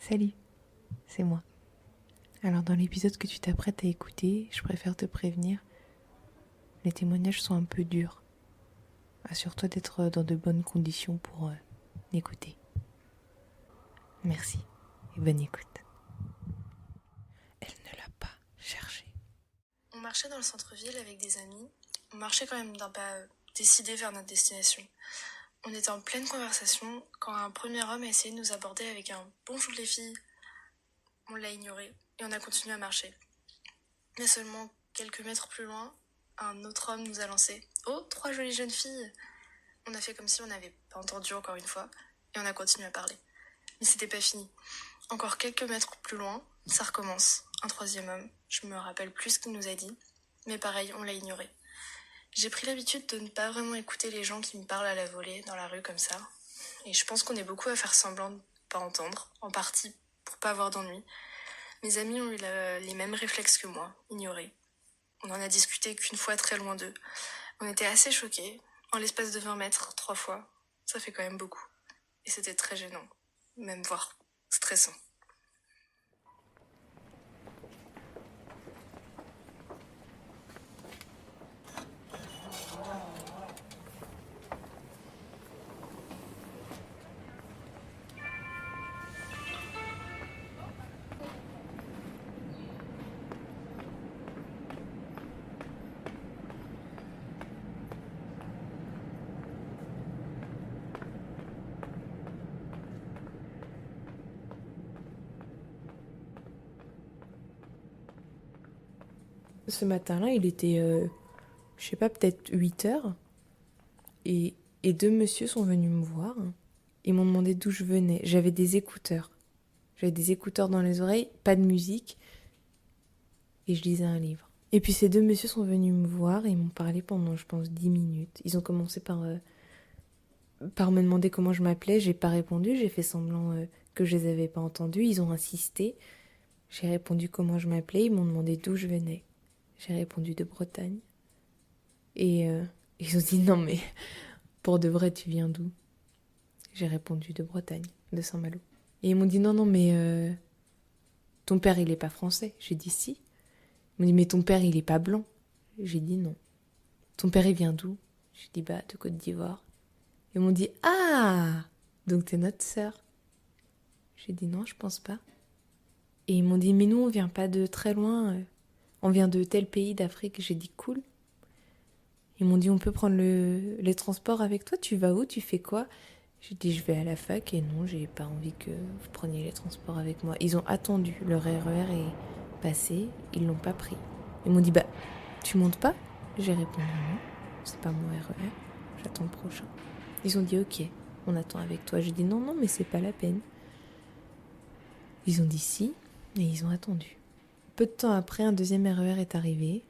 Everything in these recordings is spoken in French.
Salut, c'est moi. Alors dans l'épisode que tu t'apprêtes à écouter, je préfère te prévenir, les témoignages sont un peu durs. Assure-toi d'être dans de bonnes conditions pour l'écouter. Merci et bonne écoute. Elle ne l'a pas cherché. On marchait dans le centre-ville avec des amis. On marchait quand même d'un pas décidé vers notre destination. On était en pleine conversation quand un premier homme a essayé de nous aborder avec un «Bonjour les filles». On l'a ignoré et on a continué à marcher. Mais seulement quelques mètres plus loin, un autre homme nous a lancé «Oh, 3 jolies jeunes filles». On a fait comme si on n'avait pas entendu encore une fois et on a continué à parler. Mais c'était pas fini. Encore quelques mètres plus loin, ça recommence. Un troisième homme, je me rappelle plus ce qu'il nous a dit, mais pareil, on l'a ignoré. J'ai pris l'habitude de ne pas vraiment écouter les gens qui me parlent à la volée dans la rue comme ça. Et je pense qu'on est beaucoup à faire semblant de pas entendre, en partie pour pas avoir d'ennui. Mes amis ont eu les mêmes réflexes que moi, ignorer. On en a discuté qu'une fois très loin d'eux. On était assez choqués. En l'espace de 20 mètres, 3 fois, ça fait quand même beaucoup. Et c'était très gênant, même voire stressant. Ce matin-là, il était, je sais pas, peut-être 8 heures. Et deux messieurs sont venus me voir. Ils m'ont demandé d'où je venais. J'avais des écouteurs. J'avais des écouteurs dans les oreilles, pas de musique. Et je lisais un livre. Et puis ces deux messieurs sont venus me voir et ils m'ont parlé pendant, je pense, 10 minutes. Ils ont commencé par me demander comment je m'appelais. J'ai pas répondu, j'ai fait semblant que je les avais pas entendus. Ils ont insisté. J'ai répondu comment je m'appelais. Ils m'ont demandé d'où je venais. J'ai répondu de Bretagne. Et ils ont dit non mais pour de vrai tu viens d'où? J'ai répondu de Bretagne, de Saint-Malo. Et ils m'ont dit non mais ton père il est pas français. J'ai dit si. Ils m'ont dit mais ton père il est pas blanc. J'ai dit non. Ton père il vient d'où? J'ai dit bah de Côte d'Ivoire. Ils m'ont dit ah donc t'es notre sœur. J'ai dit non je pense pas. Et ils m'ont dit mais nous on vient pas de très loin. On vient de tel pays d'Afrique. J'ai dit cool. Ils m'ont dit on peut prendre les transports avec toi. Tu vas où? Tu fais quoi? J'ai dit je vais à la fac et non j'ai pas envie que vous preniez les transports avec moi. Ils ont attendu. Leur RER est passé. Ils l'ont pas pris. Ils m'ont dit bah tu montes pas? J'ai répondu non. C'est pas mon RER. J'attends le prochain. Ils ont dit ok on attend avec toi. J'ai dit non non mais c'est pas la peine. Ils ont dit si et ils ont attendu. Peu de temps après un deuxième RER est arrivé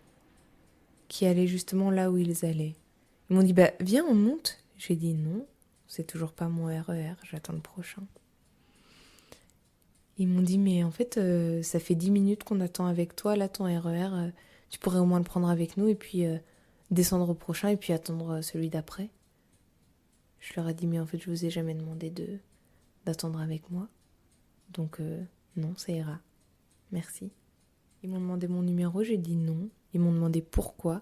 qui allait justement là où ils allaient. Ils m'ont dit bah viens on monte. J'ai dit non, c'est toujours pas mon RER, j'attends le prochain. Ils m'ont dit mais en fait ça fait 10 minutes qu'on attend avec toi, là ton RER, tu pourrais au moins le prendre avec nous et puis descendre au prochain et puis attendre celui d'après. Je leur ai dit mais en fait je vous ai jamais demandé d'attendre avec moi. Donc non ça ira, merci. Ils m'ont demandé mon numéro, j'ai dit non. Ils m'ont demandé pourquoi.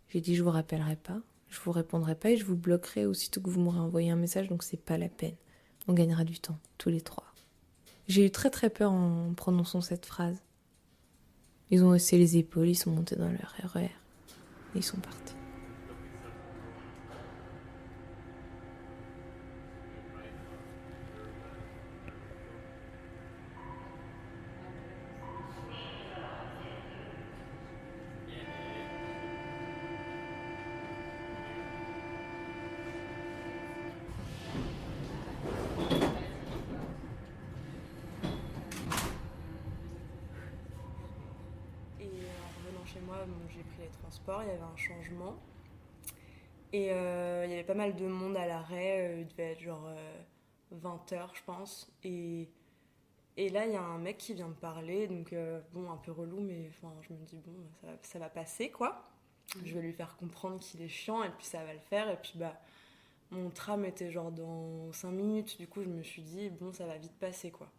J'ai dit je vous rappellerai pas, je vous répondrai pas et je vous bloquerai aussitôt que vous m'aurez envoyé un message, donc c'est pas la peine. On gagnera du temps, tous les trois. J'ai eu très très peur en prononçant cette phrase. Ils ont haussé les épaules, ils sont montés dans leur RER et ils sont partis. Et en revenant chez moi, bon, j'ai pris les transports, il y avait un changement. Et il y avait pas mal de monde à l'arrêt, il devait être genre 20 h je pense. Et là, il y a un mec qui vient me parler, donc bon, un peu relou, mais enfin, je me dis, bon, ça va passer, quoi. Je vais lui faire comprendre qu'il est chiant, et puis ça va le faire. Et puis, bah, mon tram était genre dans 5 minutes, du coup, je me suis dit, bon, ça va vite passer, quoi.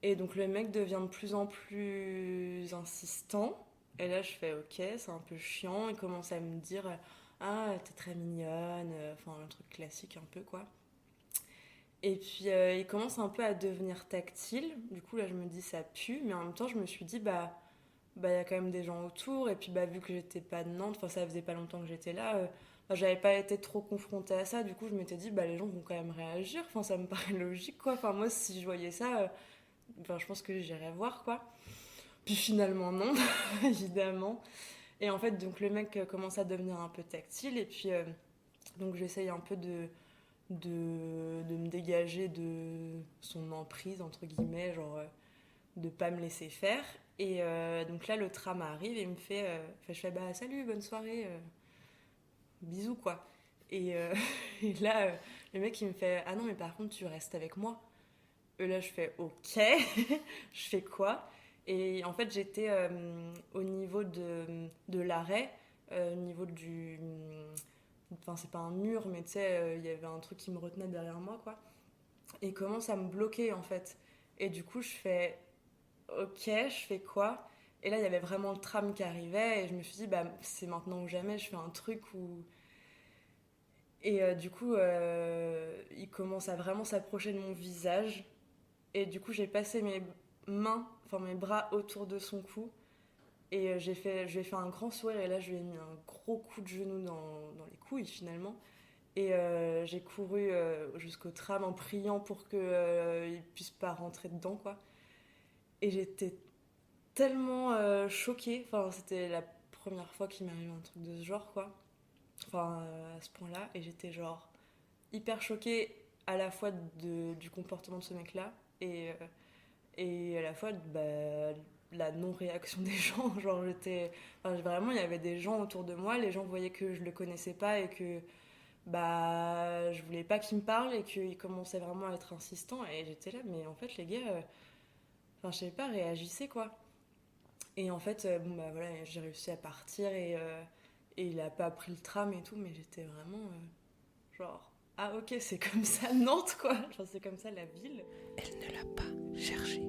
Et donc le mec devient de plus en plus insistant. Et là, je fais ok, c'est un peu chiant. Il commence à me dire ah, t'es très mignonne. Enfin, un truc classique un peu quoi. Et puis il commence un peu à devenir tactile. Du coup, là, je me dis ça pue. Mais en même temps, je me suis dit il y a quand même des gens autour. Et puis vu que j'étais pas de Nantes, enfin, ça faisait pas longtemps que j'étais là. J'avais pas été trop confrontée à ça. Du coup, je m'étais dit les gens vont quand même réagir. Enfin, ça me paraît logique quoi. Enfin, moi, si je voyais ça. Enfin, je pense que j'irais voir quoi. Puis finalement, non, évidemment. Et en fait, donc le mec commence à devenir un peu tactile. Et puis, donc j'essaye un peu de me dégager de son emprise, entre guillemets, genre de pas me laisser faire. Et donc là, le tram arrive et il me fait. Je fais salut, bonne soirée, bisous quoi. Et, et là, le mec il me fait ah non, mais par contre, tu restes avec moi. Et là, je fais ok, je fais quoi? Et en fait, j'étais au niveau de l'arrêt, au niveau du. Enfin, c'est pas un mur, mais tu sais, il y avait un truc qui me retenait derrière moi, quoi. Et il commence à me bloquer, en fait. Et du coup, je fais ok, je fais quoi? Et là, il y avait vraiment le tram qui arrivait, et je me suis dit, c'est maintenant ou jamais, je fais un truc où. Et du coup, il commence à vraiment s'approcher de mon visage. Et du coup, j'ai passé mes mains, enfin mes bras autour de son cou. Et je lui ai fait un grand sourire. Et là, je lui ai mis un gros coup de genou dans les couilles, finalement. Et j'ai couru jusqu'au tram en priant pour qu'il ne puisse pas rentrer dedans, quoi. Et j'étais tellement choquée. Enfin, c'était la première fois qu'il m'arrivait un truc de ce genre, quoi. Enfin, à ce point-là. Et j'étais genre hyper choquée à la fois du comportement de ce mec-là et à la fois la non-réaction des gens. Genre, enfin, vraiment, il y avait des gens autour de moi, les gens voyaient que je le connaissais pas et que je voulais pas qu'il me parle et qu'il commençait vraiment à être insistant. Et j'étais là, mais en fait, les gars, enfin, je sais pas, réagissez quoi. Et en fait, voilà, j'ai réussi à partir et il a pas pris le tram et tout, mais j'étais vraiment genre, ah ok, c'est comme ça Nantes quoi, genre, c'est comme ça la ville. Elle ne l'a pas cherché.